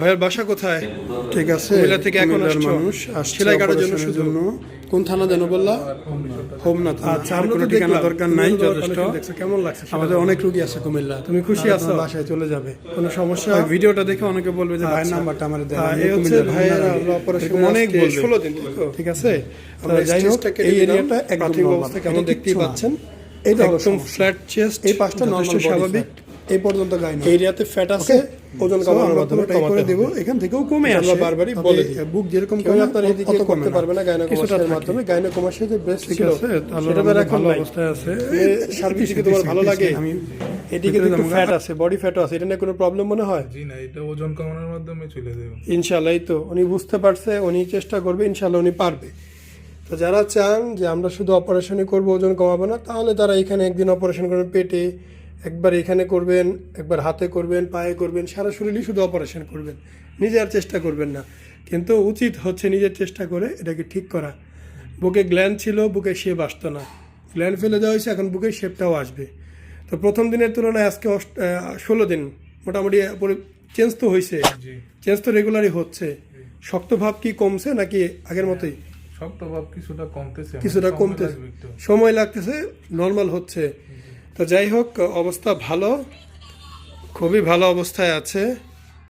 ভাইয়ের বাসা কোথায়? ঠিক আছে, কুমিল্লা থেকে এখন কুমিল্লার আসছো? মানুষ আসছে সেলাই কাটার জন্য অপারেশনের শুধু? কোন থানা যেন বললা? হোমনাথ। আচ্ছা, আর আমরা কোনো তো ঠিকানা দেখলাম, দরকার তুমি নাই, তো যথেষ্ট। কালেকশন দেখছো, কেমন লাগছে? আমাদের অনেক রুগী আছে কুমিল্লা। তুমি খুশি আর আছো? তোমার বাসায় চলে যাবে, কোনো সমস্যা? আর ভিডিওটা দেখে অনেকে বলবে যে ভাইয়ের আচ্ছা। নাম্বারটা আমার দেন। এই হচ্ছে ভাইয়ের অপারেশন অনেক বলবে। 16 দিন, ঠিক আছে। আমরা যাই হোক, স্টেজটাকে এই দিলাম। এরিয়াটা একদম প্রাথমিক normal, অবস্থা কেমন এটা দেখতেই কিচ্ছু না। পাচ্ছেন। এইটা হলো একদম সমস্যা। ফ্ল্যাট চেস্ট, এই পাশটা নরমাল স্বাভাবিক। এই পর্যন্ত গাইনি। এরিয়াতে ফ্যাট আছে, ওজন কমানোর মাধ্যমে করে দেব, কমাতে এখান থেকেও কমে এটা আসে। আমরা বারবারই তবে বলে দিই। বুক যেরকম কেউ কমে আপনার এদিকে অত করতে পারবে না, কিছুটা গাইনোকমাসের থাকে। মাধ্যমে। গাইনোকমাসের যে ব্রেস্ট ঠিক ছিল, আছে, তাহলে সেটা তো আমাদের এখন ভালো নাই। অবস্থায় আছে। সার্ভিস দিকে তোমার ভালো লাগে? আমি এদিকে তো একটু ফ্যাট আছে, বডি ফ্যাটও আছে, এটা নিয়ে কোনো প্রবলেম মনে হয়? জি না, এটা ওজন কমানোর মাধ্যমে চলে যাবে। ইনশাল্লাহ। এই তো উনি বুঝতে পারছে, উনি চেষ্টা করবে, ইনশাল্লাহ উনি পারবে। তো যারা চান যে আমরা শুধু অপারেশনই করবো, ওজন কমাবো না, তাহলে তারা এখানে একদিন অপারেশন করবেন পেটে, একবার এখানে করবেন, একবার হাতে করবেন, পায়ে করবেন, সারা শরীরই শুধু অপারেশন করবেন, নিজে আর চেষ্টা করবেন না। কিন্তু উচিত হচ্ছে নিজের চেষ্টা করে এটাকে ঠিক করা। বুকে গ্ল্যান্ড ছিল, বুকে শেপ আসতো না, গ্ল্যান্ড ফেলে দেওয়া হয়েছে, এখন বুকে শেপটাও আসবে। তো প্রথম দিনের তুলনায় আজকে 16 দিন মোটামুটি চেঞ্জ তো হয়েছে, জি, চেঞ্জ তো রেগুলারই হচ্ছে। শক্ত ভাব কি কমছে নাকি আগের মতোই? শক্ত ভাব কিছুটা কমতেছে, কিছুটা সময় কমতেছে, লাগবে একটু। সময় লাগতেছে, নর্মাল হচ্ছে। তো যাই হোক, অবস্থা ভালো, খুবই ভালো অবস্থায় আছে।